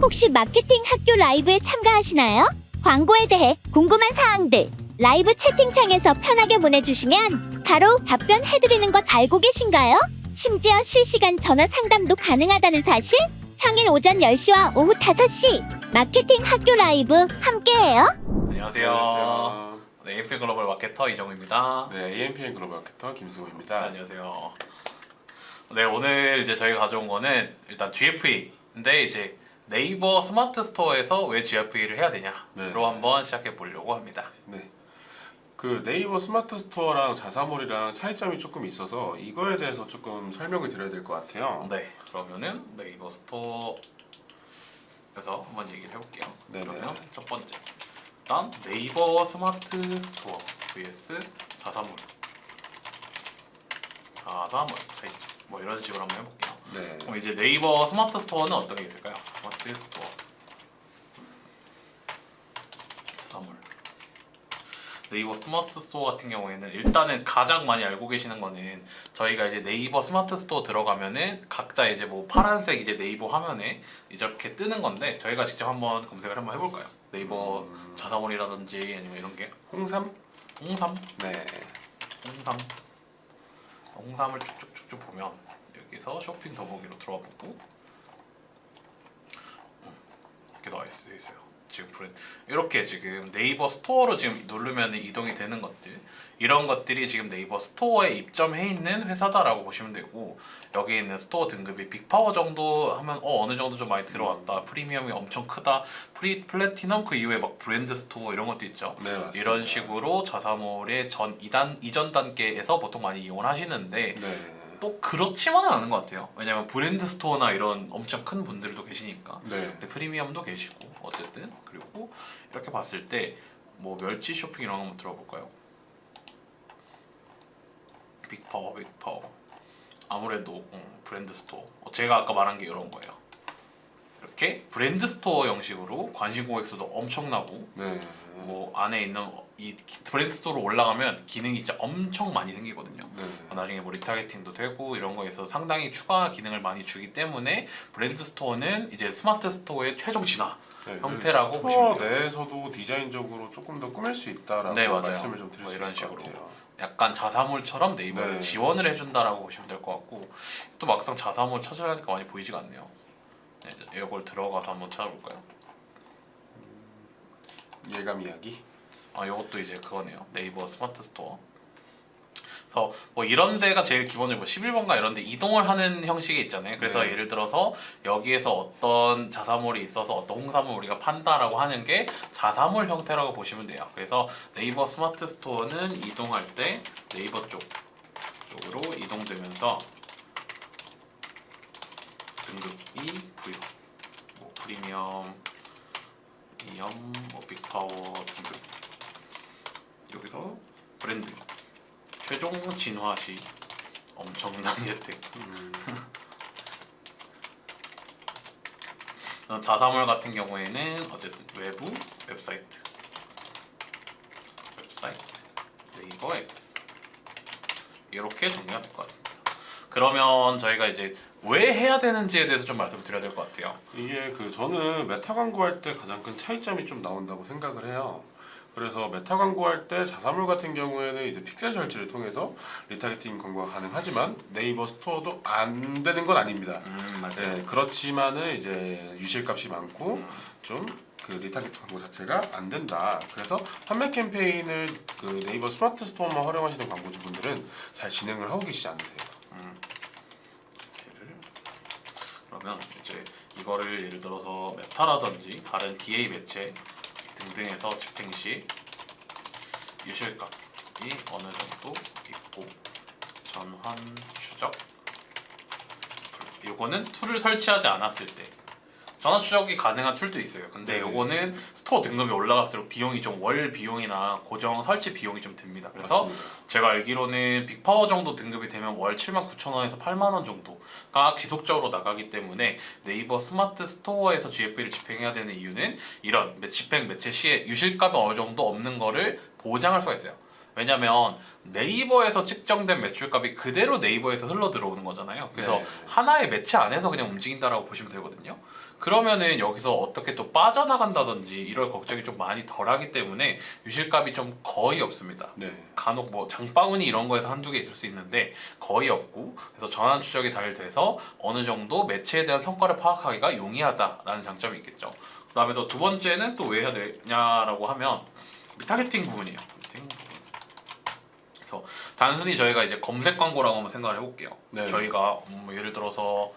혹시 마케팅 학교 라이브에 참가하시나요? 광고에 대해 궁금한 사항들 라이브 채팅창에서 편하게 보내주시면 바로 답변해드리는 것 알고 계신가요? 심지어 실시간 전화 상담도 가능하다는 사실? 평일 오전 10시와 오후 5시 마케팅 학교 라이브 함께해요. 안녕하세요. 네, AMPN 글로벌 마케터 이정우입니다. 네, AMPN 글로벌 마케터 김승우입니다. 안녕하세요. 네, 오늘 이제 저희가 가져온 거는 일단 GFA인데 이제 네이버 스마트 스토어에서 왜 GFA를 해야 되냐로 네. 한번 시작해 보려고 합니다. 네. 그 네이버 스마트 스토어랑 자사몰이랑 차이점이 조금 있어서 이거에 대해서 조금 설명을 드려야 될 것 같아요. 네, 그러면은 네이버 스토어에서 한번 얘기를 해볼게요. 네네. 그러면 첫 번째, 일단 네이버 스마트 스토어 vs 자사몰 차이점 뭐 이런 식으로 한번 해볼게요. 네. 그럼 이제 네이버 스마트 스토어는 어떤 게 있을까요? 스마트 스토어 자사몰 네이버 스마트 스토어 같은 경우에는 일단은 가장 많이 알고 계시는 거는 저희가 이제 네이버 스마트 스토어 들어가면은 각자 이제 뭐 파란색 이제 네이버 화면에 이렇게 뜨는 건데 저희가 직접 한번 검색을 한번 해볼까요? 네이버 자사몰이라든지 아니면 이런 게 홍삼? 홍삼 네. 홍삼을 쭉쭉쭉쭉 보면 여기서 쇼핑 더보기로 들어와 보고 이렇게 나와 있어요. 지금 브랜드 이렇게 지금 네이버 스토어로 지금 누르면 이동이 되는 것들 이런 것들이 지금 네이버 스토어에 입점해 있는 회사다라고 보시면 되고 여기 있는 스토어 등급이 빅파워 정도 하면 어느 정도 좀 많이 들어왔다 프리미엄이 엄청 크다 플래티넘 그 이후에 막 브랜드 스토어 이런 것도 있죠. 네, 맞습니다. 이런 식으로 자사몰의 이전 단계에서 보통 많이 이용을 하시는데 네. 또 그렇지만은 않은 것 같아요. 왜냐면 브랜드 스토어나 이런 엄청 큰 분들도 계시니까 네. 프리미엄도 계시고 어쨌든 그리고 이렇게 봤을 때 뭐 멸치 쇼핑 이런 거 한번 들어볼까요? 빅파워 아무래도 브랜드 스토어 제가 아까 말한 게 이런 거예요. 이렇게 브랜드 스토어 형식으로 관심 고객수도 엄청나고 네. 뭐 안에 있는 이 브랜드 스토어로 올라가면 기능이 진짜 엄청 많이 생기거든요. 네. 나중에 뭐 리타게팅도 되고 이런 거에서 상당히 추가 기능을 많이 주기 때문에 브랜드 스토어는 이제 스마트 스토어의 최종 진화 네. 형태라고 스토어 보시면 돼요. 내에서도 디자인적으로 조금 더 꾸밀 수 있다라고 네, 맞아요. 말씀을 좀 드릴 뭐 수 이런 있을 것 식으로. 같아요. 약간 자사몰처럼 네이버에서 네. 지원을 해준다라고 보시면 될 것 같고 또 막상 자사몰 찾으려니까 많이 보이지가 않네요. 네, 이걸 들어가서 한번 찾아볼까요? 예감 이야기? 이것도 이제 그거네요. 네이버 스마트 스토어. 그래서 뭐 이런 데가 제일 기본적으로 뭐 11번가 이런 데 이동을 하는 형식이 있잖아요. 그래서 네. 예를 들어서 여기에서 어떤 자사몰이 있어서 어떤 홍삼을 우리가 판다라고 하는 게 자사몰 형태라고 보시면 돼요. 그래서 네이버 스마트 스토어는 이동할 때 네이버 쪽으로 이동되면서 등급이 부여 뭐 프리미엄, 뭐 빅파워 등급 여기서 브랜드 최종 진화 시 엄청난 혜택. 자사몰 같은 경우에는 어쨌든 외부 웹사이트 네이버 X 이렇게 정리가 될 것 같습니다. 그러면 저희가 이제 왜 해야 되는지에 대해서 좀 말씀을 드려야 될 것 같아요. 이게 저는 메타 광고할 때 가장 큰 차이점이 좀 나온다고 생각을 해요. 그래서 메타 광고할 때 자사몰 같은 경우에는 이제 픽셀 설치를 통해서 리타게팅 광고가 가능하지만 네이버 스토어도 안 되는 건 아닙니다. 맞아요. 네, 그렇지만은 이제 유실값이 많고 좀 그 리타게팅 광고 자체가 안 된다. 그래서 판매 캠페인을 그 네이버 스마트 스토어만 활용하시는 광고주분들은 잘 진행을 하고 계시지 않으세요. 그러면 이제 이거를 예를 들어서 메타라든지 다른 DA 매체 등등에서 집행 시 유실값이 어느 정도 있고 전환 추적 요거는 툴을 설치하지 않았을 때 전환 추적이 가능한 툴도 있어요. 근데 네. 요거는 스토어 등급이 올라갈수록 비용이 좀 월 비용이나 고정 설치 비용이 좀 듭니다. 그래서 맞습니다. 제가 알기로는 빅파워 정도 등급이 되면 월 79,000원에서 80,000원 정도가 지속적으로 나가기 때문에 네이버 스마트 스토어에서 GFA를 집행해야 되는 이유는 이런 집행 매체 시에 유실값이 어느 정도 없는 거를 보장할 수가 있어요. 왜냐면 네이버에서 측정된 매출값이 그대로 네이버에서 흘러 들어오는 거잖아요. 그래서 네. 하나의 매체 안에서 그냥 움직인다라고 보시면 되거든요. 그러면은 여기서 어떻게 또 빠져나간다든지 이럴 걱정이 좀 많이 덜하기 때문에 유실값이 좀 거의 없습니다. 네. 간혹 뭐 장바구니 이런 거에서 한두 개 있을 수 있는데 거의 없고, 그래서 전환 추적이 잘 돼서 어느 정도 매체에 대한 성과를 파악하기가 용이하다라는 장점이 있겠죠. 그다음에 두 번째는 또 왜 해야 되냐라고 하면 리타게팅 부분이에요. 리타게팅 부분. 그래서 단순히 저희가 이제 검색 광고라고 한번 생각을 해볼게요. 네. 저희가 예를 들어서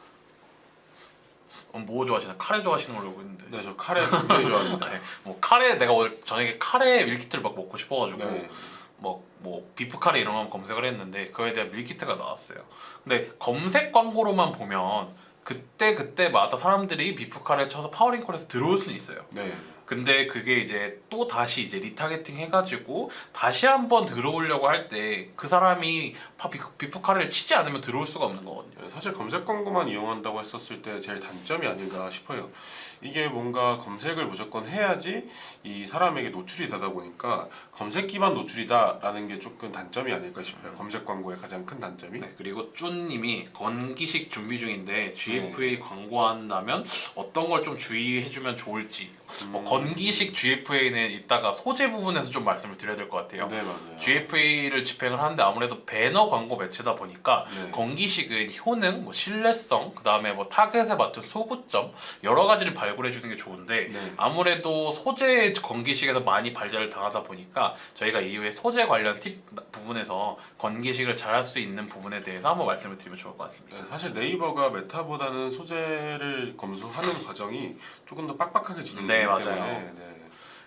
뭐 좋아하시나? 카레 좋아하시는 걸로 알고 있는데. 네, 저 카레 굉장히 좋아합니다. 네, 뭐 카레 내가 오늘 저녁에 카레 밀키트를 막 먹고 싶어가지고 네. 뭐 비프 카레 이런 거 검색을 했는데 그거에 대한 밀키트가 나왔어요. 근데 검색 광고로만 보면 그때마다 사람들이 비프 카레 쳐서 파워링콜에서 들어올 수는 있어요. 네. 근데 그게 이제 또 다시 이제 리타게팅 해가지고 다시 한번 들어오려고 할 때 그 사람이 비프 카레를 치지 않으면 들어올 수가 없는 거거든요. 네, 사실 검색 광고만 이용한다고 했었을 때 제일 단점이 아닌가 싶어요. 이게 뭔가 검색을 무조건 해야지 이 사람에게 노출이 되다 보니까 검색 기반 노출이다라는 게 조금 단점이 아닐까 싶어요. 검색 광고의 가장 큰 단점이. 네, 그리고 쭈님이 건기식 준비 중인데 GFA 광고한다면 어떤 걸 좀 주의해주면 좋을지. 뭐 건기식 GFA는 이따가 소재 부분에서 좀 말씀을 드려야 될 것 같아요. 네, 맞아요. GFA를 집행을 하는데 아무래도 배너 광고 매체다 보니까 네. 건기식은 효능, 뭐 신뢰성, 그 다음에 뭐 타겟에 맞춘 소구점 여러 가지를 발굴해 주는 게 좋은데 네. 아무래도 소재 건기식에서 많이 발전을 당하다 보니까 저희가 이후에 소재 관련 팁 부분에서 건기식을 잘할 수 있는 부분에 대해서 한번 말씀을 드리면 좋을 것 같습니다. 네, 사실 네이버가 메타보다는 소재를 검수하는 과정이 조금 더 빡빡하게 진행되기 네, 맞아요. 때문에 네.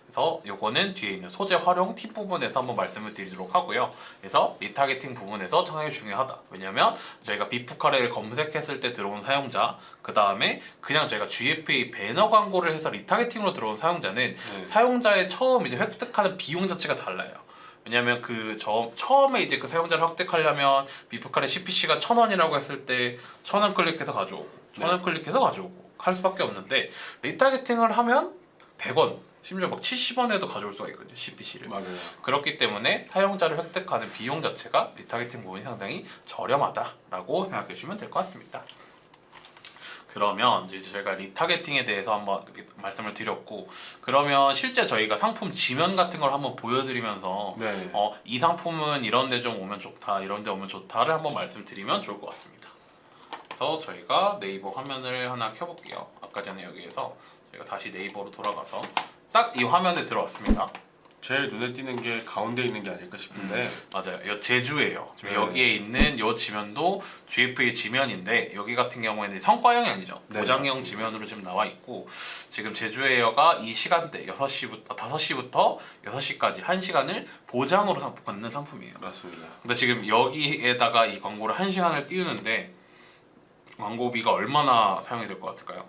그래서 요거는 뒤에 있는 소재 활용 팁 부분에서 한번 말씀을 드리도록 하고요. 그래서 리타게팅 부분에서 상당히 중요하다. 왜냐면 저희가 비프 카레를 검색했을 때 들어온 사용자, 그 다음에 그냥 저희가 GFA 배너 광고를 해서 리타게팅으로 들어온 사용자는 네. 사용자의 처음 이제 획득하는 비용 자체가 달라요. 왜냐면 처음에 이제 그 사용자를 획득하려면 비프카레 CPC가 1,000원이라고 했을 때 1,000원 클릭해서 가져오고 1,000원 클릭해서 가져오고 할 수밖에 없는데 리타게팅을 하면 100원 심지어 막 70원에도 가져올 수가 있거든요, CPC를. 맞아요. 그렇기 때문에 사용자를 획득하는 비용 자체가 리타게팅 부분이 상당히 저렴하다라고 생각해 주시면 될 것 같습니다. 그러면 이제 저희가 리타게팅에 대해서 한번 말씀을 드렸고, 그러면 실제 저희가 상품 지면 같은 걸 한번 보여드리면서 네. 이 상품은 이런 데 좀 오면 좋다, 이런 데 오면 좋다를 한번 말씀드리면 좋을 것 같습니다. 그래서 저희가 네이버 화면을 하나 켜볼게요. 아까 전에 여기에서 저희가 다시 네이버로 돌아가서 딱 이 화면에 들어왔습니다. 제일 눈에 띄는 게 가운데 있는 게 아닐까 싶은데 맞아요. 이 제주예요. 지금 네. 여기에 있는 이 지면도 GFA 지면인데 여기 같은 경우에는 성과형이 아니죠. 네, 보장형 맞습니다. 지면으로 지금 나와 있고, 지금 제주에어가 이 시간대 5시부터 6시까지 1시간을 보장으로 받는 상품이에요. 맞습니다. 근데 지금 여기에다가 이 광고를 1시간을 띄우는데 광고비가 얼마나 사용이 될 것 같을까요?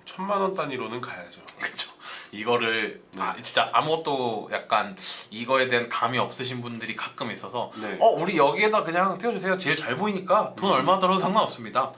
1,000만 원 단위로는 가야죠. 그쵸. 이거를 네. 진짜 아무것도 약간 이거에 대한 감이 없으신 분들이 가끔 있어서 네. 우리 여기에다 그냥 띄워주세요. 제일 잘 보이니까 돈 얼마 들어도 상관없습니다.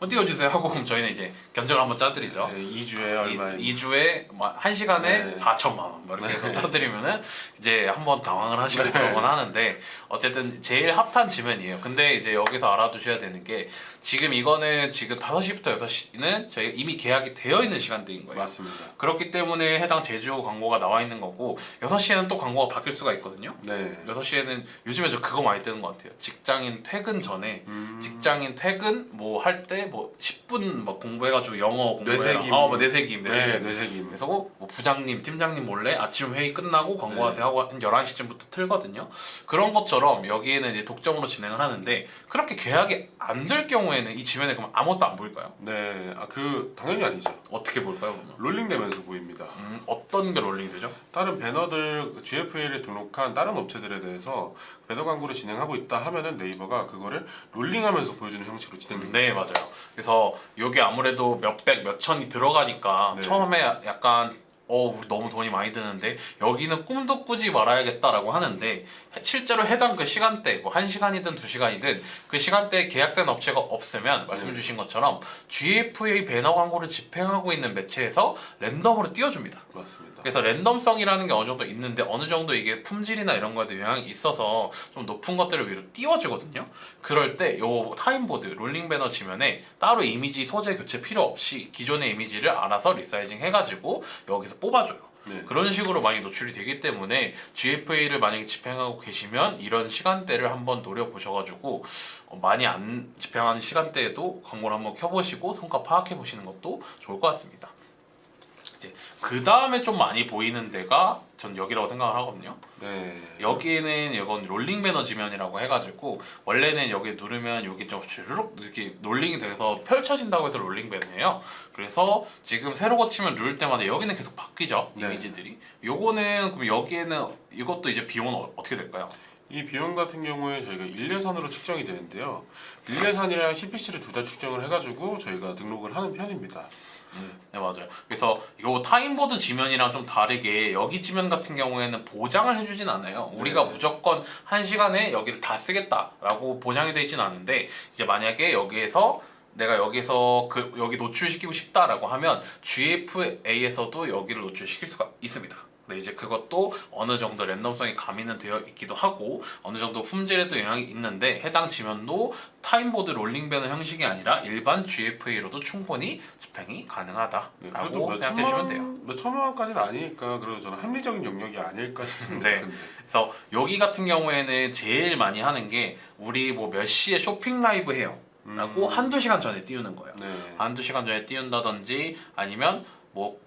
띄워주세요 하고 그럼 저희는 이제 견적을 한번 짜드리죠. 네, 2주에 얼마에 2주에 1시간에 네. 4천만 원 이렇게 해서 짜드리면은 이제 한번 당황을 하시고 네. 그러곤 하는데 어쨌든 제일 핫한 지면이에요. 근데 이제 여기서 알아두셔야 되는 게 지금 이거는 지금 5시부터 6시는 저희가 이미 계약이 되어 있는 시간대인 거예요. 맞습니다. 그렇기 때문에 해당 제주 광고가 나와 있는 거고 6시에는 또 광고가 바뀔 수가 있거든요. 네. 6시에는 요즘에 저 그거 많이 뜨는 것 같아요. 직장인 퇴근 전에 직장인 퇴근 뭐 할 때 뭐 10분 막 공부해가지고 영어 공부해라. 뇌세김. 뭐 뇌세김. 네, 뇌세김. 그래서 뭐 부장님, 팀장님 몰래 아침 회의 끝나고 광고하세요 하고 한 11시쯤부터 틀거든요. 그런 것처럼 여기에는 이제 독점으로 진행을 하는데 그렇게 계약이 안 될 경우에는 이 지면에 그럼 아무것도 안 보일까요? 네. 당연히 아니죠. 어떻게 볼까요, 그러면? 롤링되면서 보입니다. 어떤 게 롤링이 되죠? 다른 배너들 GFA를 등록한 다른 업체들에 대해서 배너 광고를 진행하고 있다 하면은 네이버가 그거를 롤링하면서 보여주는 형식으로 진행됩니다. 네, 맞아요. 그래서 이게 아무래도 몇백, 몇천이 들어가니까 네. 처음에 약간 우리 너무 돈이 많이 드는데 여기는 꿈도 꾸지 말아야겠다라고 하는데 실제로 해당 그 시간대 뭐 1시간이든 2시간이든 그 시간대에 계약된 업체가 없으면 말씀 주신 것처럼 GFA 배너 광고를 집행하고 있는 매체에서 랜덤으로 띄워줍니다. 맞습니다. 그래서 랜덤성이라는 게 어느 정도 있는데 어느 정도 이게 품질이나 이런 거에도 영향이 있어서 좀 높은 것들을 위로 띄워주거든요. 그럴 때 요 타임보드 롤링 배너 지면에 따로 이미지 소재 교체 필요 없이 기존의 이미지를 알아서 리사이징 해가지고 여기서 뽑아줘요. 네. 그런 식으로 많이 노출이 되기 때문에 GFA를 만약에 집행하고 계시면 이런 시간대를 한번 노려보셔가지고 많이 안 집행하는 시간대에도 광고를 한번 켜보시고 성과 파악해 보시는 것도 좋을 것 같습니다. 이제 그 다음에 좀 많이 보이는 데가 전 여기라고 생각을 하거든요. 네. 여기는 이건 롤링 배너 지면이라고 해가지고 원래는 여기 누르면 여기 좀 주르륵 이렇게 롤링이 돼서 펼쳐진다고 해서 롤링 배너예요. 그래서 지금 새로 고치면 누를 때마다 여기는 계속 바뀌죠. 네. 이미지들이. 요거는 그럼 여기에는 이것도 이제 비용은 어떻게 될까요? 이 비용 같은 경우에 저희가 일례산으로 측정이 되는데요. 일례산이랑 CPC를 둘 다 측정을 해가지고 저희가 등록을 하는 편입니다. 네 맞아요. 그래서 요 타임보드 지면이랑 좀 다르게 여기 지면 같은 경우에는 보장을 해주진 않아요. 우리가 네. 무조건 1시간에 여기를 다 쓰겠다라고 보장이 되어 있진 않은데 이제 만약에 여기에서 내가 여기서 여기 노출시키고 싶다라고 하면 GFA에서도 여기를 노출시킬 수가 있습니다. 네, 이제 그것도 어느 정도 랜덤성이 가미는 되어 있기도 하고 어느 정도 품질에도 영향이 있는데 해당 지면도 타임보드 롤링 배너 형식이 아니라 일반 GFA로도 충분히 집행이 네, 가능하다라고 그래도 생각해 주시면 돼요. 몇 천만 원까지는 아니니까 그래도 저는 합리적인 영역이 아닐까 싶습니다. 네. 근데. 그래서 여기 같은 경우에는 제일 많이 하는 게 우리 뭐 몇 시에 쇼핑 라이브 해요 라고 한두 시간 전에 띄우는 거예요. 네. 한두 시간 전에 띄운다든지 아니면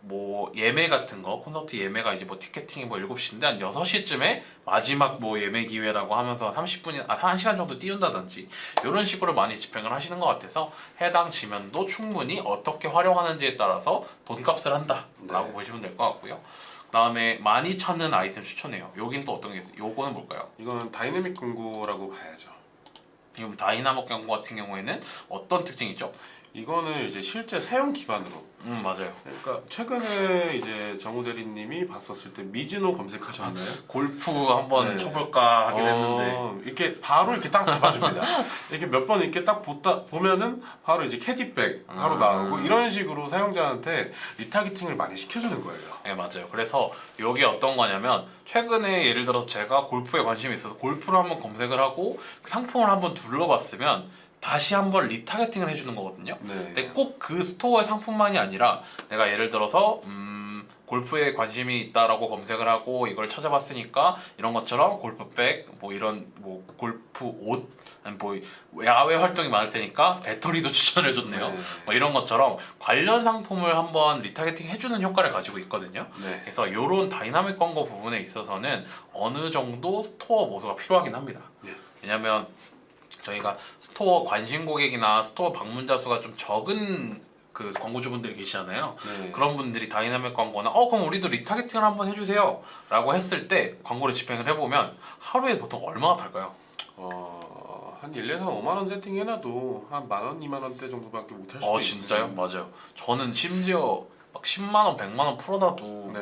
뭐 예매 같은 거 콘서트 예매가 이제 뭐 티켓팅이 뭐 7시인데 한 6시쯤에 마지막 뭐 예매 기회라고 하면서 30분이나 1시간 정도 띄운다든지 이런 식으로 많이 집행을 하시는 것 같아서 해당 지면도 충분히 어떻게 활용하는지에 따라서 돈값을 한다라고 네. 보시면 될 것 같고요. 그다음에 많이 찾는 아이템 추천해요. 여긴 또 어떤 게 있어요? 요거는 뭘까요? 이거는 다이내믹 광고라고 봐야죠. 지금 다이나믹 광고 같은 경우에는 어떤 특징이 있죠? 이거는 이제 실제 사용 기반으로. 맞아요. 그러니까 최근에 이제 정우 대리님이 봤었을 때 미즈노 검색하셨나요? 골프 한번 네. 쳐볼까 하긴 했는데 이렇게 바로 이렇게 딱 잡아줍니다. 이렇게 몇 번 이렇게 딱 보면은 바로 이제 캐디백 바로 나오고 이런 식으로 사용자한테 리타겟팅을 많이 시켜주는 거예요. 네 맞아요. 그래서 이게 어떤 거냐면 최근에 예를 들어서 제가 골프에 관심이 있어서 골프를 한번 검색을 하고 그 상품을 한번 둘러봤으면 다시 한번 리타겟팅을 해주는 거거든요. 네. 근데 꼭 그 스토어의 상품만이 아니라 내가 예를 들어서 골프에 관심이 있다라고 검색을 하고 이걸 찾아봤으니까 이런 것처럼 골프백 뭐 이런 뭐 골프 옷 아니 뭐 야외 활동이 많을 테니까 배터리도 추천해줬네요. 네. 뭐 이런 것처럼 관련 상품을 한번 리타겟팅 해주는 효과를 가지고 있거든요. 네. 그래서 이런 다이나믹 광고 부분에 있어서는 어느 정도 스토어 모드가 필요하긴 합니다. 네. 왜냐면 저희가 스토어 관심 고객이나 스토어 방문자 수가 좀 적은 그 광고주분들이 계시잖아요. 네. 그런 분들이 다이나믹 광고나 그럼 우리도 리타겟팅을 한번 해주세요 라고 했을 때 광고를 집행을 해보면 하루에 보통 얼마나 탈까요? 한 1년에 5만 원 세팅해놔도 한 만 원, 2만 원대 정도밖에 못 할 수도 있어요. 진짜요? 맞아요. 저는 심지어 막 10만 원, 100만 원 풀어놔도 네.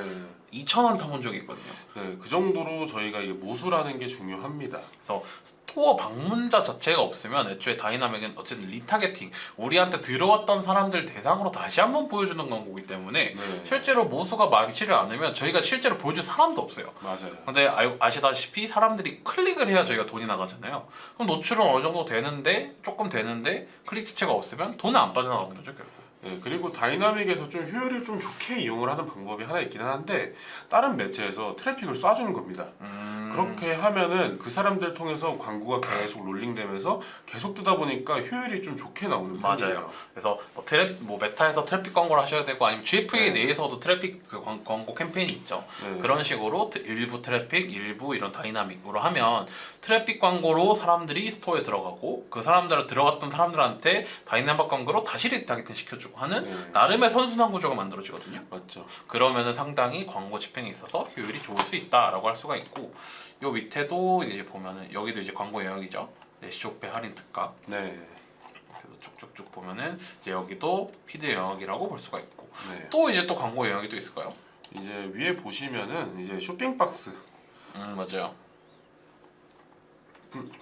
2,000원 타본 적이 있거든요. 네, 그 정도로 저희가 이게 모수라는 게 중요합니다. 그래서 스토어 방문자 자체가 없으면 애초에 다이나믹은 어쨌든 리타겟팅 우리한테 들어왔던 사람들 대상으로 다시 한번 보여주는 광고이기 때문에 네. 실제로 모수가 많지를 않으면 저희가 실제로 보여줄 사람도 없어요. 맞아요. 근데 아시다시피 사람들이 클릭을 해야 저희가 돈이 나가잖아요. 그럼 노출은 어느 정도 되는데 조금 되는데 클릭 자체가 없으면 돈은 안 빠져나가는 거죠 결국. 네, 그리고 다이나믹에서 좀 효율을 좀 좋게 이용을 하는 방법이 하나 있기는 한데 다른 매체에서 트래픽을 쏴주는 겁니다. 그렇게 하면은 그 사람들 통해서 광고가 계속 롤링되면서 계속 뜨다 보니까 효율이 좀 좋게 나오는 편이에요. 맞아요. 그래서 뭐 메타에서 트래픽 광고를 하셔야 되고 아니면 GFA 네. 내에서도 트래픽 그 광고 캠페인이 있죠. 네. 그런 식으로 일부 트래픽, 일부 이런 다이나믹으로 하면 트래픽 광고로 사람들이 스토어에 들어가고 그 사람들 들어갔던 사람들한테 다이나믹 광고로 다시 리타겟팅 시켜주고 하는 네. 나름의 선순환 구조가 만들어지거든요. 맞죠. 그러면은 상당히 광고 집행에 있어서 효율이 좋을 수 있다라고 할 수가 있고 요 밑에도 이제 보면은 여기도 이제 광고 영역이죠. 쇼페 할인 특가. 네. 그래서 쭉쭉쭉 보면은 이제 여기도 피드 영역이라고 볼 수가 있고 네. 또 이제 또 광고 영역이 또 있을까요? 이제 위에 보시면은 이제 쇼핑 박스 맞아요.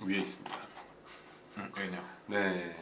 위에 있습니다. 여기네요. 네.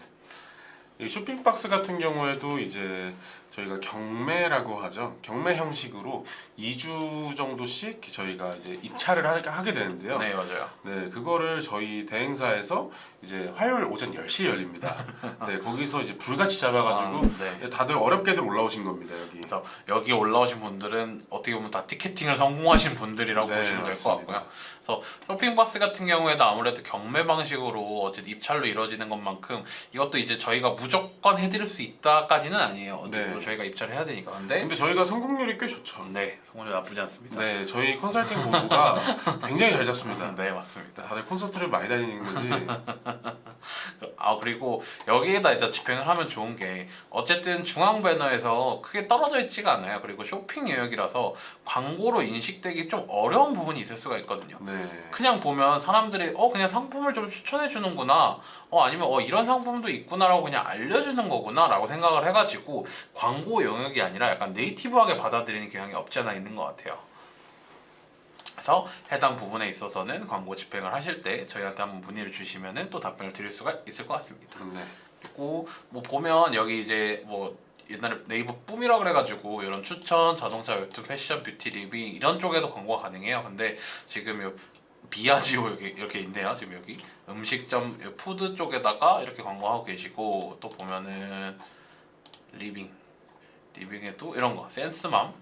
이 쇼핑박스 같은 경우에도 이제 저희가 경매라고 하죠. 경매 형식으로 2주 정도씩 저희가 이제 입찰을 하게 되는데요. 네, 맞아요. 네, 그거를 저희 대행사에서 이제 화요일 오전 10시에 열립니다. 네, 거기서 이제 불같이 잡아가지고 네. 다들 어렵게들 올라오신 겁니다, 여기. 그래서 여기 올라오신 분들은 어떻게 보면 다 티켓팅을 성공하신 분들이라고 네, 보시면 될 것 맞습니다. 같고요. 그래서 쇼핑박스 같은 경우에도 아무래도 경매 방식으로 어쨌든 입찰로 이루어지는 것만큼 이것도 이제 저희가 무조건 해드릴 수 있다까지는 아니에요. 어쨌든 네. 저희가 입찰을 해야 되니까. 근데 저희가 성공률이 꽤 좋죠. 네, 성공률 나쁘지 않습니다. 네, 저희 컨설팅 본부가 굉장히 잘 잡습니다. 네, 맞습니다. 다들 콘서트를 많이 다니는 거지. 그리고 여기에다 이제 집행을 하면 좋은 게 어쨌든 중앙 배너에서 크게 떨어져 있지가 않아요. 그리고 쇼핑 영역이라서 광고로 인식되기 좀 어려운 부분이 있을 수가 있거든요. 네. 그냥 보면 사람들이 그냥 상품을 좀 추천해 주는구나, 아니면 이런 상품도 있구나라고 그냥 알려주는 거구나라고 생각을 해가지고 광고 영역이 아니라 약간 네이티브하게 받아들이는 경향이 없지 않아 있는 것 같아요. 그래서 해당 부분에 있어서는 광고 집행을 하실 때 저희한테 한번 문의를 주시면은 또 답변을 드릴 수가 있을 것 같습니다. 네. 그리고 뭐 보면 여기 이제 뭐 옛날에 네이버 뿜이라 그래가지고 이런 추천, 자동차, 웹툰, 패션, 뷰티, 리뷰 이런 쪽에서 광고가 가능해요. 근데 지금 요 비아지오 이렇게 있네요. 지금 여기 음식점 푸드 쪽에다가 이렇게 광고하고 계시고, 또 보면은 리빙에도 이런 거 센스맘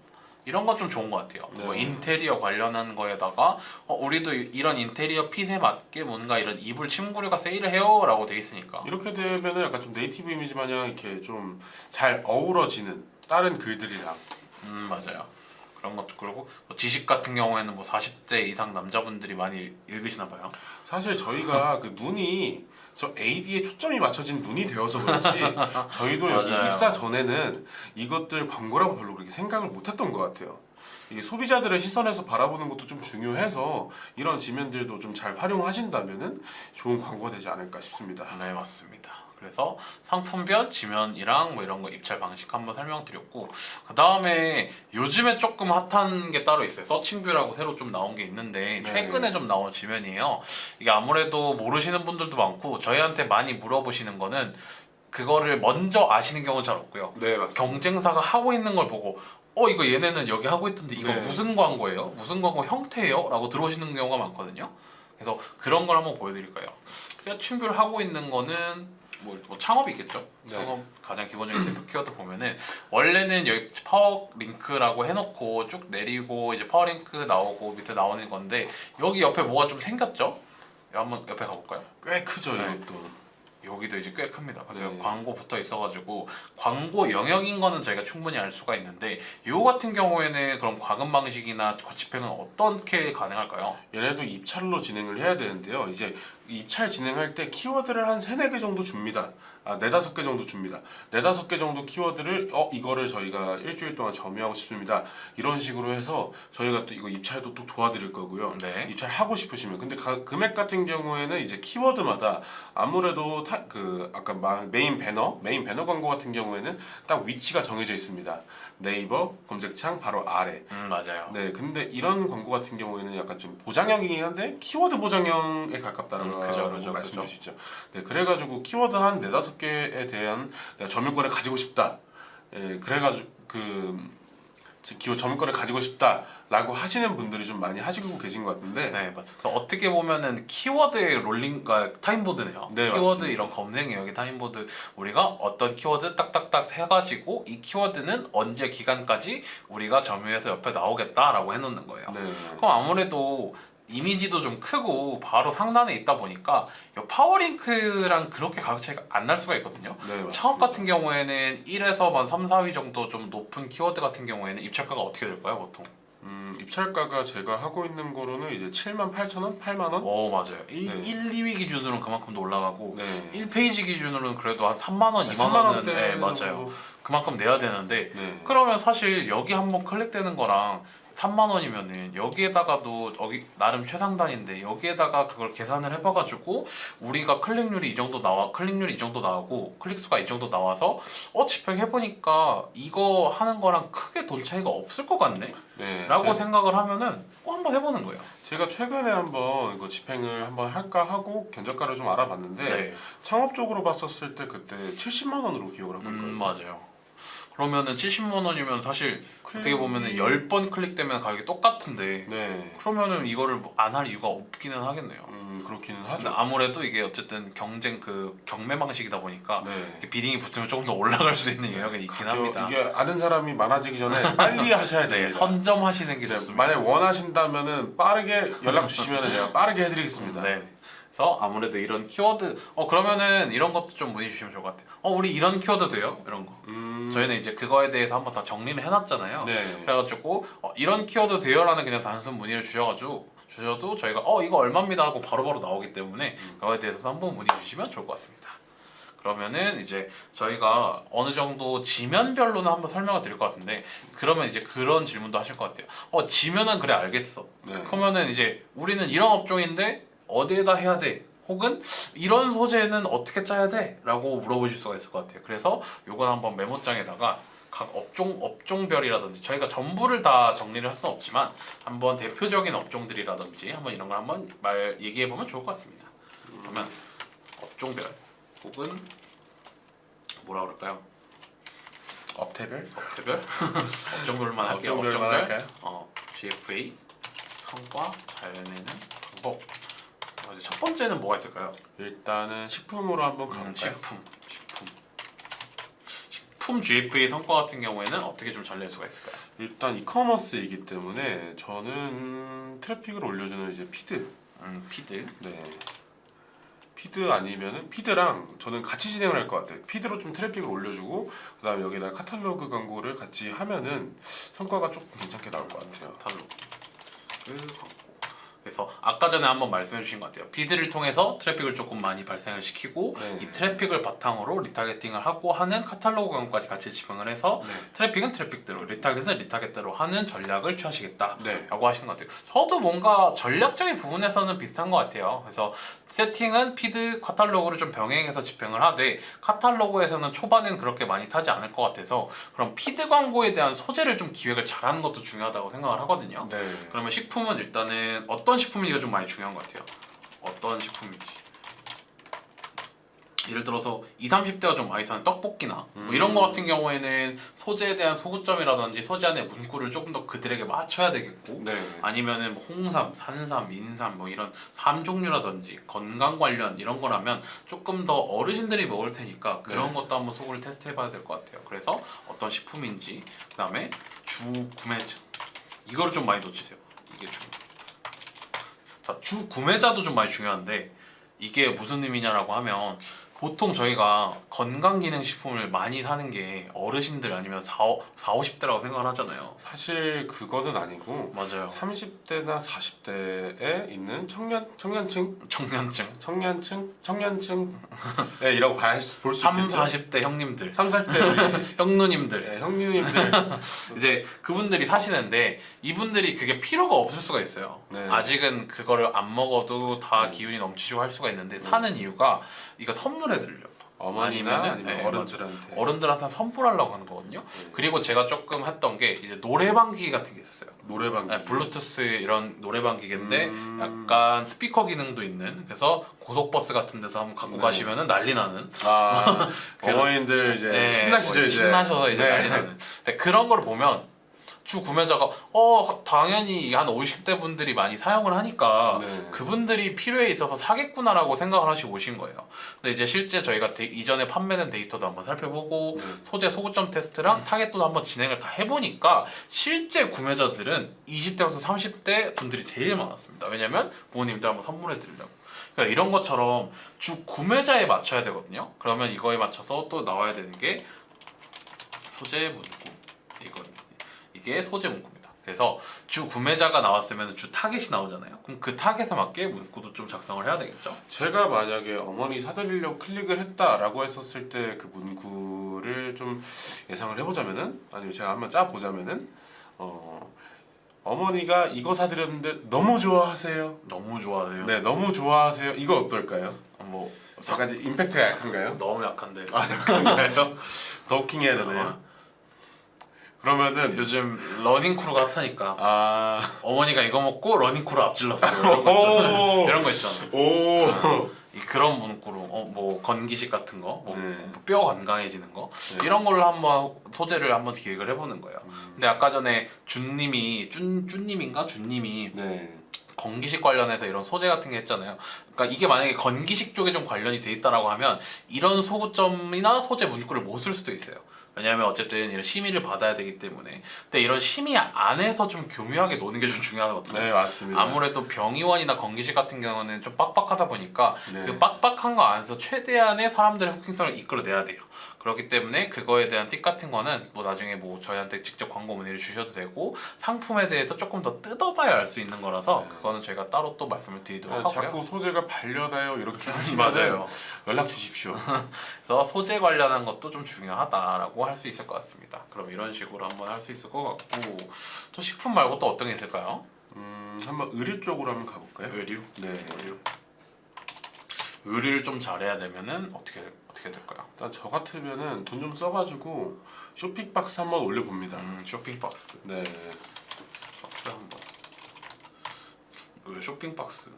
이런 건 좀 좋은 것 같아요. 네. 뭐 인테리어 관련한 거에다가 우리도 이런 인테리어 핏에 맞게 뭔가 이런 이불 침구류가 세일을 해요라고 돼 있으니까. 이렇게 되면은 약간 좀 네이티브 이미지 마냥 이렇게 좀 잘 어우러지는 다른 글들이랑. 맞아요. 그런 것도 그렇고 뭐 지식 같은 경우에는 뭐 40대 이상 남자분들이 많이 읽으시나 봐요. 사실 저희가 그 눈이 저 AD에 초점이 맞춰진 눈이 되어서 그렇지 저희도 여기 맞아요. 입사 전에는 이것들 광고라고 별로 그렇게 생각을 못했던 것 같아요. 이게 소비자들의 시선에서 바라보는 것도 좀 중요해서 이런 지면들도 좀 잘 활용하신다면은 좋은 광고가 되지 않을까 싶습니다. 네, 맞습니다. 그래서 상품별 지면이랑 뭐 이런 거 입찰 방식 한번 설명드렸고, 그 다음에 요즘에 조금 핫한 게 따로 있어요. 서칭뷰라고 새로 좀 나온 게 있는데 네. 최근에 좀 나온 지면이에요. 이게 아무래도 모르시는 분들도 많고 저희한테 많이 물어보시는 거는 그거를 먼저 아시는 경우는 잘 없고요. 네, 맞습니다. 경쟁사가 하고 있는 걸 보고 이거 얘네는 여기 하고 있던데 이거 네. 무슨 광고예요? 무슨 광고 형태예요? 라고 들어오시는 경우가 많거든요. 그래서 그런 걸 한번 보여드릴 거예요. 서칭뷰를 하고 있는 거는 뭐 창업이 있겠죠. 네. 창업 가장 기본적인 대표 키워드 보면은 원래는 여기 파워 링크라고 해놓고 쭉 내리고 이제 파워 링크 나오고 밑에 나오는 건데 여기 옆에 뭐가 좀 생겼죠? 한번 옆에 가볼까요? 꽤 크죠, 네. 이것도. 여기도 이제 꽤 큽니다. 그래서 네. 광고 붙어 있어가지고 광고 영역인 거는 저희가 충분히 알 수가 있는데 요 같은 경우에는 그럼 과금 방식이나 집행은 어떻게 가능할까요? 얘네도 입찰로 진행을 해야 되는데요. 이제 입찰 진행할 때 키워드를 한 3, 4개 정도 줍니다. 4, 5개 정도 줍니다. 4, 5개 정도 키워드를 이거를 저희가 일주일 동안 점유하고 싶습니다. 이런 식으로 해서 저희가 또 이거 입찰도 또 도와드릴 거고요. 네. 입찰하고 싶으시면 근데 금액 같은 경우에는 이제 키워드마다 아무래도 아까 메인 배너 광고 같은 경우에는 딱 위치가 정해져 있습니다. 네이버 검색창 바로 아래. 맞아요. 네, 근데 이런 광고 같은 경우에는 약간 좀 보장형이긴 한데 키워드 보장형에 가깝다라고 그죠. 말씀드릴 수 있죠. 네, 그래가지고 키워드 한 4, 5개에 대한 내가 점유권을 가지고 싶다. 예, 그래가지고 점유권을 가지고 싶다라고 하시는 분들이 좀 많이 하시고 계신 것 같은데. 네, 그래서 어떻게 보면은 키워드의 롤링과 타임보드네요. 네, 키워드 맞습니다. 이런 검색 영역의 타임보드, 우리가 어떤 키워드 딱딱딱 해가지고 이 키워드는 언제 기간까지 우리가 점유해서 옆에 나오겠다라고 해놓는 거예요. 네. 그럼 아무래도 이미지도 좀 크고 바로 상단에 있다 보니까 이 파워링크랑 그렇게 가격 차이가 안 날 수가 있거든요. 네, 맞습니다. 창업 같은 경우에는 1에서 한 3, 4위 정도 좀 높은 키워드 같은 경우에는 입찰가가 어떻게 될까요, 보통? 입찰가가 제가 하고 있는 거로는 이제 78,000원, 8만원? 오, 맞아요. 1, 네. 2위 기준으로는 그만큼 더 올라가고 네. 1페이지 기준으로는 그래도 한 3만 원, 2만 3만 원은 원대 맞아요. 그만큼 내야 되는데 네. 그러면 사실 여기 한번 클릭되는 거랑 3만 원이면은 여기에다가도 여기 나름 최상단인데 여기에다가 그걸 계산을 해봐가지고 우리가 클릭률이 이 정도 나오고 클릭수가 이 정도 나와서 집행해보니까 이거 하는 거랑 크게 돈 차이가 없을 것 같네? 네, 라고 생각을 하면은 한번 해보는 거예요. 제가 최근에 한번 이거 집행을 한번 할까 하고 견적가를 좀 알아봤는데 네. 창업적으로 봤었을 때 그때 70만 원으로 기억을 하고 있거든요. 맞아요. 그러면은 70만 원이면 사실 어떻게 보면은 클릭이- 10번 클릭되면 가격이 똑같은데 네, 그러면은 이거를 안 할 이유가 없기는 하겠네요. 그렇기는 근데 하죠. 아무래도 이게 어쨌든 경쟁 경매 방식이다 보니까 네. 이렇게 비딩이 붙으면 조금 더 올라갈 수 있는 영역이 있긴 합니다. 이게 아는 사람이 많아지기 전에 빨리 하셔야 네, 됩니다. 선점하시는 게 네, 좋습니다. 만약 원하신다면은 빠르게 연락 주시면 제가 빠르게 해드리겠습니다. 네. 그래서 아무래도 이런 키워드 그러면은 이런 것도 좀 문의 주시면 좋을 것 같아요. 우리 이런 키워드 돼요? 이런 거. 저희는 이제 그거에 대해서 한번 다 정리를 해놨잖아요. 네. 그래가지고 이런 키워드 돼요라는 그냥 단순 문의를 주셔도 저희가 이거 얼마입니다 하고 바로바로 나오기 때문에 그거에 대해서 한번 문의 주시면 좋을 것 같습니다. 그러면은 이제 저희가 어느 정도 지면별로는 한번 설명을 드릴 것 같은데 그러면 이제 그런 질문도 하실 것 같아요. 지면은 그래 알겠어. 네. 그러면은 이제 우리는 이런 업종인데 어디에다 해야 돼? 혹은 이런 소재는 어떻게 짜야 돼? 라고 물어보실 수가 있을 것 같아요. 그래서 요건 한번 메모장에다가 각 업종별이라든지 저희가 전부를 다 정리를 할 수는 없지만 한번 대표적인 업종들이라든지 한번 이런 걸 한번 얘기해 보면 좋을 것 같습니다. 그러면 업종별 혹은 뭐라 그럴까요? 업태별? 업종별? 업종별만 할게요. 업종별만 할까요? GFA 성과 잘 내는 방법. 이제 첫 번째는 뭐가 있을까요? 일단은 식품으로 한번 가볼까요? 식품 GFA 성과 같은 경우에는 어떻게 좀 잘 낼 수가 있을까요? 일단 이커머스이기 때문에 저는 트래픽을 올려주는 이제 피드. 피드. 네. 피드 아니면은 피드랑 저는 같이 진행을 할 것 같아요. 피드로 좀 트래픽을 올려주고 그다음에 여기다 카탈로그 광고를 같이 하면은 성과가 조금 괜찮게 나올 것 같아요. 카탈로그 광고. 그래서 아까 전에 한번 말씀해 주신 것 같아요. 피드를 통해서 트래픽을 조금 많이 발생을 시키고 네. 이 트래픽을 바탕으로 리타게팅을 하고 하는 카탈로그 광고까지 같이 집행을 해서 네. 트래픽은 트래픽대로 리타겟은 리타겟대로 하는 전략을 취하시겠다라고 네. 하시는 것 같아요. 저도 뭔가 전략적인 부분에서는 비슷한 것 같아요. 그래서 세팅은 피드 카탈로그를 좀 병행해서 집행을 하되 카탈로그에서는 초반엔 그렇게 많이 타지 않을 것 같아서 그럼 피드 광고에 대한 소재를 좀 기획을 잘하는 것도 중요하다고 생각을 하거든요. 네. 그러면 식품은 일단은 어떤 식품인지가 좀 많이 중요한 것 같아요. 어떤 식품인지. 예를 들어서 20, 30대가 좀 많이 타는 떡볶이나 뭐 이런 거 같은 경우에는 소재에 대한 소구점이라든지 소재 안에 문구를 조금 더 그들에게 맞춰야 되겠고 네. 아니면은 뭐 홍삼, 산삼, 인삼 뭐 이런 삼종류라든지 건강 관련 이런 거라면 조금 더 어르신들이 먹을 테니까 그런 네. 것도 한번 소구를 테스트해봐야 될 것 같아요. 그래서 어떤 식품인지 그다음에 주 구매자 이거를 좀 많이 놓치세요. 이게 자, 주 구매자도 좀 많이 중요한데 이게 무슨 의미냐라고 하면 보통 저희가 건강기능식품을 많이 사는 게 어르신들 아니면 50대라고 생각을 하잖아요. 사실 그거는 아니고 맞아요. 30대나 40대에 있는 청년층 네, 이라고 볼 수 3, 있겠죠. 40대 형님들, 3, 40대 우리 형누님들 네, 형님들 이제 그분들이 사시는데 이분들이 그게 필요가 없을 수가 있어요. 네. 아직은 그거를 안 먹어도 다 네. 기운이 넘치시고 할 수가 있는데 사는 이유가 이거 선물해드리려고. 어머니나 아니면 네, 어른들한테 어른들한테 선물하려고 하는 거거든요. 네. 그리고 제가 조금 했던 게 이제 노래방 기기 같은 게 있었어요. 노래방 네, 블루투스 이런 노래방 기계인데 음. 약간 스피커 기능도 있는 그래서 고속버스 같은 데서 한번 갖고 네. 가시면은 난리 나는 어머님들 이제 네, 신나시죠 이제 신나셔서 이제 네. 난리 나는 근데 그런 거를 보면 주 구매자가 당연히 한 50대 분들이 많이 사용을 하니까 네. 그분들이 필요에 있어서 사겠구나라고 생각을 하시고 오신 거예요. 근데 이제 실제 저희가 이전에 판매된 데이터도 한번 살펴보고 네. 소재 소구점 테스트랑 타겟도 한번 진행을 다 해보니까 실제 구매자들은 20대부터 30대 분들이 제일 많았습니다. 왜냐면 부모님들 한번 선물해 드리려고. 그러니까 이런 것처럼 주 구매자에 맞춰야 되거든요. 그러면 이거에 맞춰서 또 나와야 되는 게 소재 문구. 이게 소재 문구입니다. 그래서 주 구매자가 나왔으면 주 타겟이 나오잖아요. 그럼 그 타겟에 맞게 문구도 좀 작성을 해야 되겠죠. 제가 만약에 어머니 사드리려고 클릭을 했다라고 했었을 때 그 문구를 좀 예상을 해보자면은 아니면 제가 한번 짜 보자면은 어머니가 이거 사드렸는데 너무 좋아하세요. 너무 좋아하세요. 네, 너무 좋아하세요. 이거 어떨까요? 뭐 약간 이제 임팩트가 약한가요? 너무 약한데. 아, 약한가요? 더킹 해야 되네요. 그러면은 요즘 러닝 크루가 핫하니까 아, 어머니가 이거 먹고 러닝 크루 앞질렀어요. 이런 거 오, 이런 거 있잖아. 오, 그런 문구로 뭐 건기식 같은 거, 뭐 네. 뼈 건강해지는 거 네. 이런 걸로 한번 소재를 한번 기획을 해보는 거예요. 근데 아까 전에 준님이 준님이 네, 건기식 관련해서 이런 소재 같은 게 했잖아요. 그러니까 이게 만약에 건기식 쪽에 좀 관련이 돼 있다라고 하면 이런 소구점이나 소재 문구를 못 쓸 수도 있어요. 왜냐하면 어쨌든 이런 심의를 받아야 되기 때문에. 근데 이런 심의 안에서 좀 교묘하게 노는 게 좀 중요하거든요. 네, 맞습니다. 아무래도 병의원이나 건기식 같은 경우는 좀 빡빡하다 보니까 네. 그 빡빡한 거 안에서 최대한의 사람들의 후킹성을 이끌어내야 돼요. 그렇기 때문에 그거에 대한 팁 같은 거는 뭐 나중에 뭐 저희한테 직접 광고 문의를 주셔도 되고 상품에 대해서 조금 더 뜯어봐야 알 수 있는 거라서 네. 그거는 저희가 따로 또 말씀을 드리도록 하고요. 자꾸 소재가 반려나요 이렇게 하시면 맞아요. 연락 주십시오. 그래서 소재 관련한 것도 좀 중요하다라고 할 수 있을 것 같습니다. 그럼 이런 식으로 한번 할 수 있을 것 같고 또 식품 말고 또 어떤 게 있을까요? 한번 의류 쪽으로 한번 가볼까요? 의류. 네. 의류를 좀 잘해야 되면은 어떻게 될까요? 일단 저 같으면은 돈 좀 써가지고 쇼핑 박스 한번 올려봅니다. 쇼핑 박스. 네. 박스 한번. 의류 쇼핑 박스.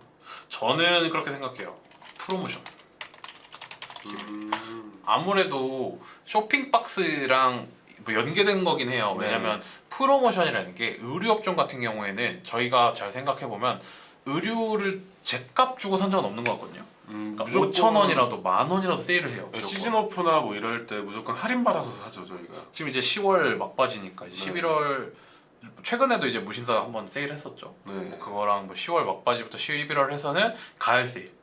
저는 그렇게 생각해요. 프로모션. 아무래도 쇼핑 박스랑 뭐 연계된 거긴 해요. 왜냐면 프로모션이라는 게 의류업종 같은 경우에는 저희가 잘 생각해 보면 의류를 제값 주고 산 적은 없는 것 같거든요. 그러니까 5,000원이라도 10,000원이라도 세일을 해요. 무조건. 시즌 오프나 뭐 이럴 때 무조건 할인 받아서 사죠 저희가. 지금 이제 10월 막바지니까 이제 11월 최근에도 이제 무신사 한번 세일했었죠. 네. 뭐 그거랑 뭐 10월 막바지부터 11월 해서는 가을 세일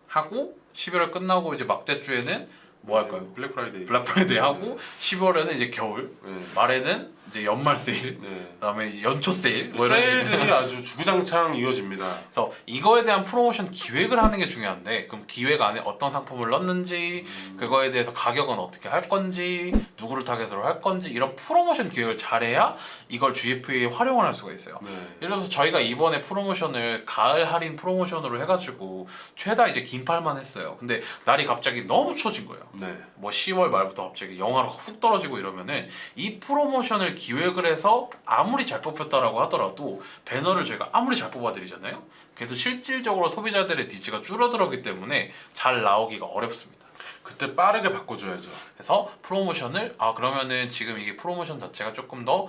하고 11월 끝나고 이제 막대주에는 뭐 할까요? 블랙 프라이데이. 블랙 프라이데이 하고 12월에는 이제 겨울, 네. 말에는 이제 연말 세일, 네. 그다음에 연초 세일 뭐 이런 식으로. 세일들이 아주 주구장창 이어집니다. 그래서 이거에 대한 프로모션 기획을 하는 게 중요한데 그럼 기획 안에 어떤 상품을 넣는지 그거에 대해서 가격은 어떻게 할 건지 누구를 타겟으로 할 건지 이런 프로모션 기획을 잘해야 이걸 GFA에 활용을 할 수가 있어요. 네. 예를 들어서 저희가 이번에 프로모션을 가을 할인 프로모션으로 해가지고 최다 이제 긴팔만 했어요. 근데 날이 갑자기 너무 추워진 거예요. 네. 뭐 10월 말부터 갑자기 영하로 훅 떨어지고 이러면은 이 프로모션을 기획을 해서 아무리 잘 뽑혔다라고 하더라도 배너를 저희가 아무리 잘 뽑아드리잖아요. 그래도 실질적으로 소비자들의 니즈가 줄어들었기 때문에 잘 나오기가 어렵습니다. 그때 빠르게 바꿔줘야죠. 그래서 프로모션을 그러면은 지금 이게 프로모션 자체가 조금 더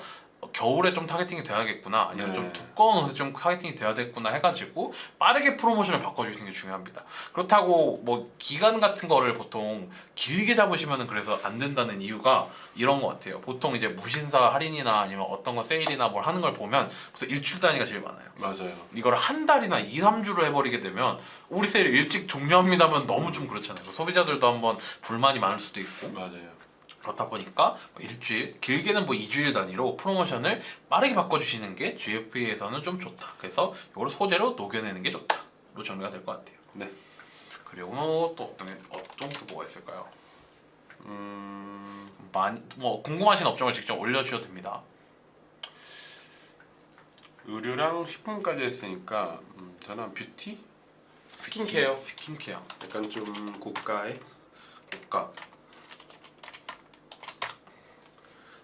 겨울에 좀 타겟팅이 돼야겠구나 아니면 네. 좀 두꺼운 옷에 좀 타겟팅이 돼야겠구나 해가지고 빠르게 프로모션을 바꿔주시는 게 중요합니다. 그렇다고 뭐 기간 같은 거를 보통 길게 잡으시면은 그래서 안 된다는 이유가 이런 것 같아요. 보통 이제 무신사 할인이나 아니면 어떤 거 세일이나 뭘 하는 걸 보면 벌써 일주일 단위가 제일 많아요. 맞아요. 이걸 한 달이나 2, 3주로 해버리게 되면 우리 세일 일찍 종료합니다면 너무 좀 그렇잖아요. 소비자들도 한번 불만이 많을 수도 있고 맞아요. 그렇다 보니까 일주일, 길게는 뭐 2주일 단위로 프로모션을 빠르게 바꿔주시는 게 GFA에서는 좀 좋다. 그래서 이걸 소재로 녹여내는 게 좋다로 정리가 될 것 같아요. 네. 그리고 또 어떤 게 뭐가 있을까요? 많이 뭐 궁금하신 업종을 직접 올려주셔도 됩니다. 의류랑 식품까지 했으니까 저는 뷰티? 스킨케어? 스킨케어. 약간 좀 고가의 고가.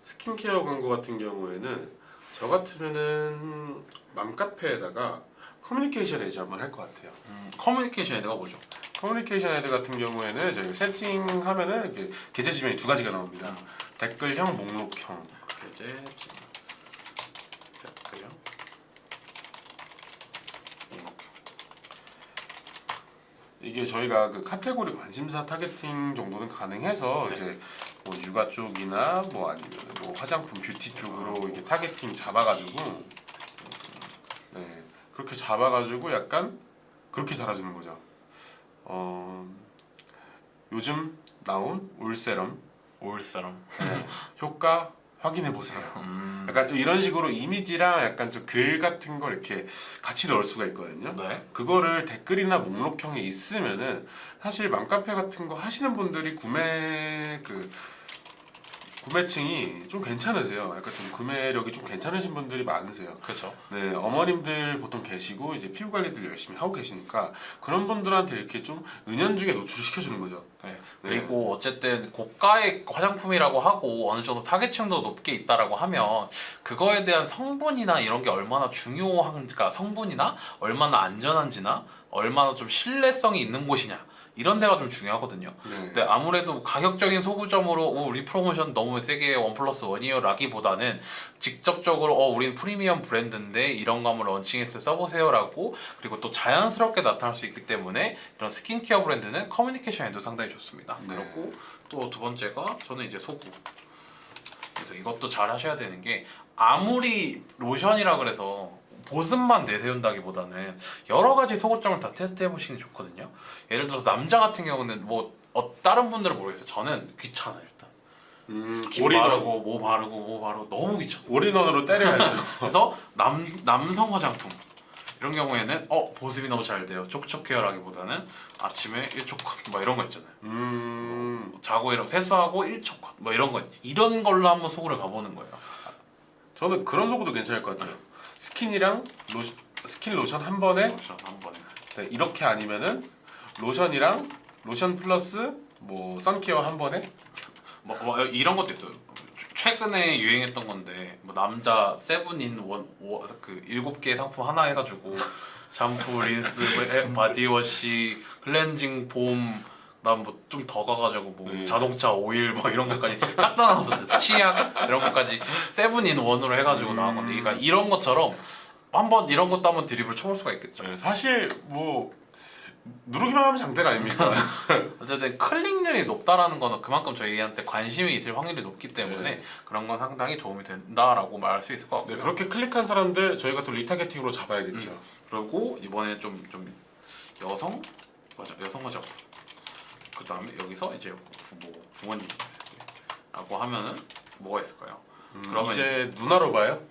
스킨케어 광고 같은 경우에는 저 같으면은 맘카페에다가 커뮤니케이션 에이지 한번 할 것 같아요. 커뮤니케이션 헤드가 뭐죠? 커뮤니케이션 헤드 같은 경우에는 저희가 세팅하면은 이렇게 계제 지명이 두 가지가 나옵니다. 댓글형, 목록형. 이제 댓글형. 이게 저희가 그 카테고리 관심사 타겟팅 정도는 가능해서 네. 이제 뭐 육아 쪽이나 뭐 아니면 뭐 화장품 뷰티 쪽으로 이렇게 타겟팅 잡아가지고 네 그렇게 잡아가지고 약간 그렇게 달아주는 거죠. 요즘 나온 올세럼 올 사람. 네, 효과 확인해 보세요. 약간 이런 식으로 이미지랑 약간 좀 글 같은 걸 이렇게 같이 넣을 수가 있거든요. 네. 그거를 댓글이나 목록형에 있으면은 사실 맘카페 같은 거 하시는 분들이 구매 구매층이 좀 괜찮으세요. 약간 좀 구매력이 좀 괜찮으신 분들이 많으세요. 그렇죠. 네, 어머님들 보통 계시고 이제 피부 관리들 열심히 하고 계시니까 그런 분들한테 이렇게 좀 은연중에 노출시켜 주는 거죠. 네. 그리고 어쨌든 고가의 화장품이라고 하고 어느 정도 타겟층도 높게 있다라고 하면 그거에 대한 성분이나 이런 게 얼마나 중요한가, 성분이나 얼마나 안전한지나 얼마나 좀 신뢰성이 있는 곳이냐 이런 데가 좀 중요하거든요. 네. 근데 아무래도 가격적인 소구점으로 우리 프로모션 너무 세게 1+1이요 라기보다는 직접적으로 우린 프리미엄 브랜드인데 이런 거 한번 런칭했을 때 써보세요라고, 그리고 또 자연스럽게 나타날 수 있기 때문에 이런 스킨케어 브랜드는 커뮤니케이션에도 상당히 좋습니다. 네. 그리고 또 두 번째가 저는 이제 소구. 그래서 이것도 잘 하셔야 되는 게, 아무리 로션이라 그래서 보습만 내세운다기보다는 여러 가지 소고점을 다 테스트해 보시는 게 좋거든요. 예를 들어서 남자 같은 경우는 뭐 다른 분들은 모르겠어요. 저는 귀찮아요. 일단 스킨 올인원. 바르고 뭐 바르고 너무 귀찮아. 올인원으로 때려야죠. 그래서 남성 화장품 이런 경우에는 보습이 너무 잘 돼요. 촉촉해요라기보다는 아침에 1초 컷 막 이런 거 있잖아요. 자고 이러면 세수하고 1초 컷 뭐 이런 거, 이런 걸로 한번 소구를 가보는 거예요. 저는 그런 소구도 괜찮을 것 같아요. 스킨이랑 스킨 로션 한 번에 로션 한 번에. 네, 이렇게 아니면은 로션이랑 로션 플러스 뭐 선케어 한 번에 뭐 이런 것도 있어요. 최근에 유행했던 건데 뭐 남자 세븐인 그 7개 상품 하나 해가지고 샴푸, 린스, 바디워시, 클렌징 폼, 그다음 뭐 좀 더 가가지고 뭐 네. 자동차 오일 뭐 이런 것까지 싹 다 나왔었죠. 치약 이런 것까지 세븐인 원으로 해가지고 나온 건데, 그러니까 이런 것처럼 한번 이런 것도 한번 드립을 쳐볼 수가 있겠죠. 네, 사실 뭐 누르기만 하면 장대가 아닙니까? 어쨌든 클릭률이 높다라는 거는 그만큼 저희한테 관심이 있을 확률이 높기 때문에 네. 그런 건 상당히 도움이 된다라고 말할 수 있을 것 같고요. 네, 그렇게 클릭한 사람들 저희가 또 리타겟팅으로 잡아야겠죠. 그리고 이번에 좀 여성 화장품. 그 다음에 여기서 이제 부모님이라고 하면은 뭐가 있을까요? 그러면 이제 누나로 봐요.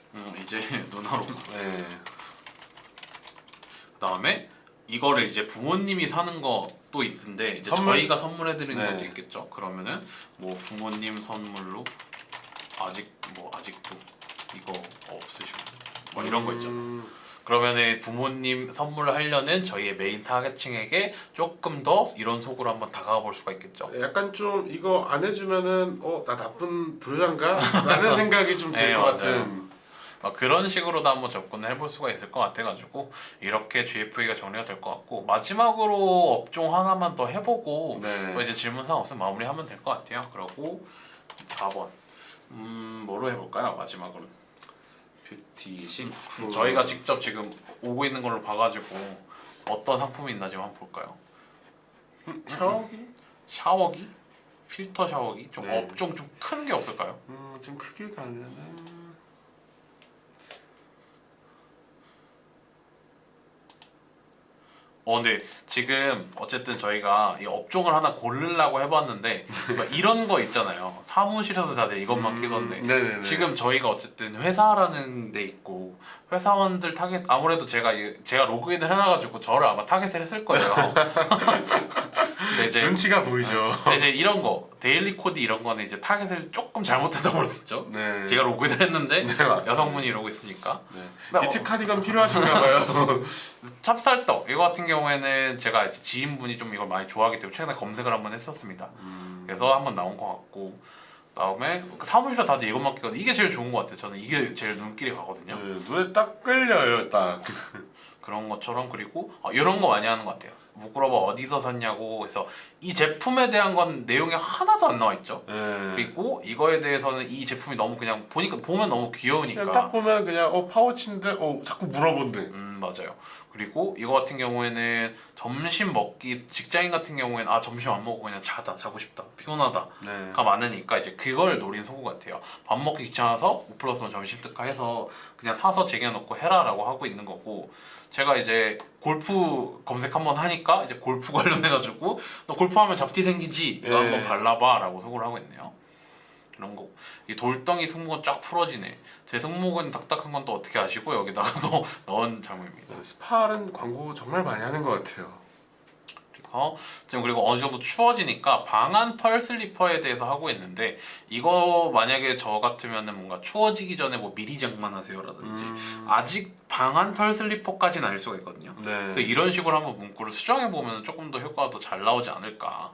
이제 누나로. 네. 그 다음에 이거를 이제 부모님이 사는 것도 있는데 이제 선물? 저희가 선물해드리는 네. 것도 있겠죠. 그러면은 뭐 부모님 선물로 아직도 이거 없으시고 뭐 이런 거 있죠. 그러면은 부모님 선물을 하려는 저희의 메인 타겟층에게 조금 더 이런 속으로 한번 다가가 볼 수가 있겠죠. 약간 좀 이거 안 해주면은 나 나쁜 불효자인가? 라는 생각이 좀 들 네, 것 맞아요. 같은. 그런 식으로도 한번 접근을 해볼 수가 있을 것 같아가지고 이렇게 GFA가 정리가 될 것 같고, 마지막으로 업종 하나만 더 해보고 네. 이제 질문사항 없으면 마무리하면 될 것 같아요. 그리고 4번 뭐로 해볼까요? 마지막으로 뷰티식. 저희가 직접 지금 오고 있는 걸로 봐가지고 어떤 상품이 있나 지금 한번 볼까요? 샤워기? 필터 샤워기? 좀 네. 업종 좀 큰 게 없을까요? 좀 크게 가면은 근데 지금 어쨌든 저희가 이 업종을 하나 고르려고 해봤는데 막 이런 거 있잖아요. 사무실에서 다들 이것만 끼던데 네네네. 지금 저희가 어쨌든 회사라는 데 있고 회사원들 타겟, 아무래도 제가 로그인을 해놔가지고 저를 아마 타겟을 했을 거예요. 근데 이제 눈치가 보이죠. 근데 이제 이런 거 데일리 코디 이런 거는 이제 타겟을 조금 잘못해서 버렸었죠. 네. 제가 로그인을 했는데 네, 맞습니다. 여성분이 이러고 있으니까. 네. 근데 니트 카디건 필요하신가봐요. 찹쌀떡 이거 같은 경우에는 제가 이제 지인분이 좀 이걸 많이 좋아하기 때문에 최근에 검색을 한번 했었습니다. 그래서 한번 나온 것 같고, 그다음에 사무실에 다들 이것만 끼거든요. 이게 제일 좋은 것 같아요. 저는 이게 제일 눈길이 가거든요. 네, 눈에 딱 끌려요, 딱. 그런 것처럼. 그리고 이런 거 많이 하는 것 같아요. 무그러버 어디서 샀냐고 해서 이 제품에 대한 건 내용이 하나도 안 나와 있죠. 네. 그리고 이거에 대해서는 이 제품이 너무 그냥 보면 너무 귀여우니까. 그냥 딱 보면 그냥 파우치인데 자꾸 물어본대. 맞아요. 그리고 이거 같은 경우에는 점심 먹기, 직장인 같은 경우에는 점심 안 먹고 그냥 자고 싶다, 피곤하다가 네. 많으니까 이제 그걸 노린 소구 같아요. 밥 먹기 귀찮아서 5+1 점심 특가해서 그냥 사서 쟁여놓고 해라라고 하고 있는 거고, 제가 이제 골프 검색 한번 하니까 이제 골프 관련해가지고 너 골프하면 잡티 생기지? 이거 한번 발라봐라고 소구를 하고 있네요. 이런 거. 이 돌덩이 승모근 쫙 풀어지네. 제 승모근 딱딱한 건 또 어떻게 아시고 여기다가 또 넣은 장면입니다. 스파는 광고 정말 많이 하는 것 같아요. 지금 그리고 어느 정도 추워지니까 방한 털 슬리퍼에 대해서 하고 있는데, 이거 만약에 저 같으면은 뭔가 추워지기 전에 뭐 미리 장만하세요라든지 아직 방한 털 슬리퍼까지는 알 수가 있거든요. 네. 그래서 이런 식으로 한번 문구를 수정해 보면 조금 더 효과가 더 잘 나오지 않을까.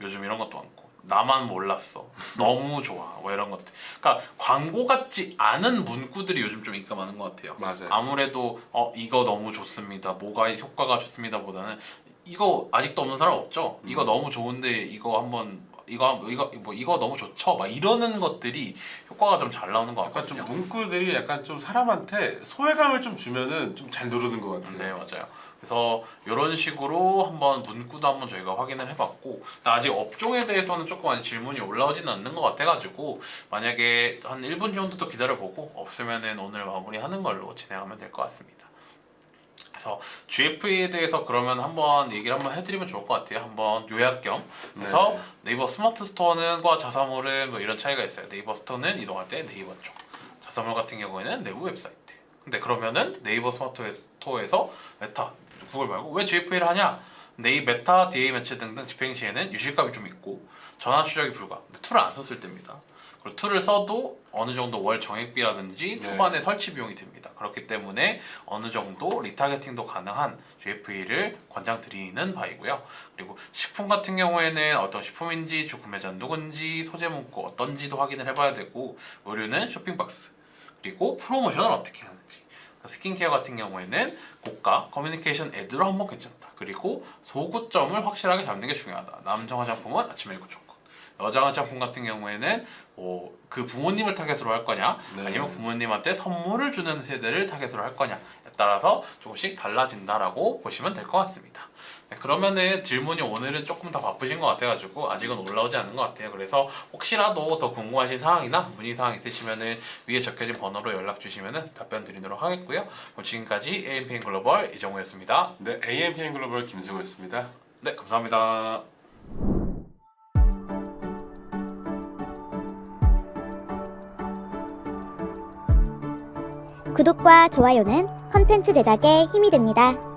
요즘 이런 것도 많고, 나만 몰랐어, 너무 좋아, 뭐 이런 것들. 그러니까 광고 같지 않은 문구들이 요즘 좀 인기가 많은 것 같아요. 맞아요. 아무래도 이거 너무 좋습니다, 뭐가 효과가 좋습니다 보다는 이거 아직도 없는 사람 없죠? 이거 너무 좋은데 이거 한번 이거 너무 좋죠? 막 이러는 것들이 효과가 좀 잘 나오는 것 약간 좀 같거든요. 문구들이 약간 좀 사람한테 소외감을 좀 주면은 좀 잘 누르는 것 같아요. 네, 맞아요. 그래서 이런 식으로 한번 문구도 한번 저희가 확인을 해봤고, 아직 업종에 대해서는 조금 아직 질문이 올라오지는 않는 것 같아가지고 만약에 한 1분 정도 더 기다려보고 없으면은 오늘 마무리하는 걸로 진행하면 될 것 같습니다. 그래서 GFA에 대해서 그러면 한번 얘기를 한번 해드리면 좋을 것 같아요. 한번 요약 겸. 그래서 네이버 스마트 스토어는과 자사몰은 뭐 이런 차이가 있어요. 네이버 스토어는 이동할 때 네이버 쪽, 자사몰 같은 경우에는 내부 웹사이트. 근데 그러면은 네이버 스마트 스토어에서 메타, 구글 말고 왜 GFA를 하냐? 메타, DA 매치 등등 집행 시에는 유실값이 좀 있고 전환 추적이 불가. 근데 툴을 안 썼을 때입니다. 그리고 툴을 써도 어느 정도 월 정액비라든지 초반에 설치 비용이 듭니다. 그렇기 때문에 어느 정도 리타겟팅도 가능한 GFA를 권장드리는 바이고요. 그리고 식품 같은 경우에는 어떤 식품인지, 주 구매자 누군지, 소재 문구 어떤지도 확인을 해봐야 되고, 의류는 쇼핑박스, 그리고 프로모션을 어떻게 하는지. 스킨케어 같은 경우에는 고가 커뮤니케이션 애드로 한번 괜찮다. 그리고 소구점을 확실하게 잡는 게 중요하다. 남성 화장품은 아침에 입고 좋고, 여자 화장품 같은 경우에는 그 부모님을 타겟으로 할 거냐, 아니면 부모님한테 선물을 주는 세대를 타겟으로 할 거냐에 따라서 조금씩 달라진다라고 보시면 될 것 같습니다. 네, 그러면은 질문이 오늘은 조금 더 바쁘신 것 같아가지고 아직은 올라오지 않은 것 같아요. 그래서 혹시라도 더 궁금하신 사항이나 문의사항 있으시면은 위에 적혀진 번호로 연락 주시면은 답변 드리도록 하겠고요. 그럼 지금까지 AMPN 글로벌 이정우였습니다. 네, AMPN 글로벌 김승우였습니다. 네, 감사합니다. 구독과 좋아요는 컨텐츠 제작에 힘이 됩니다.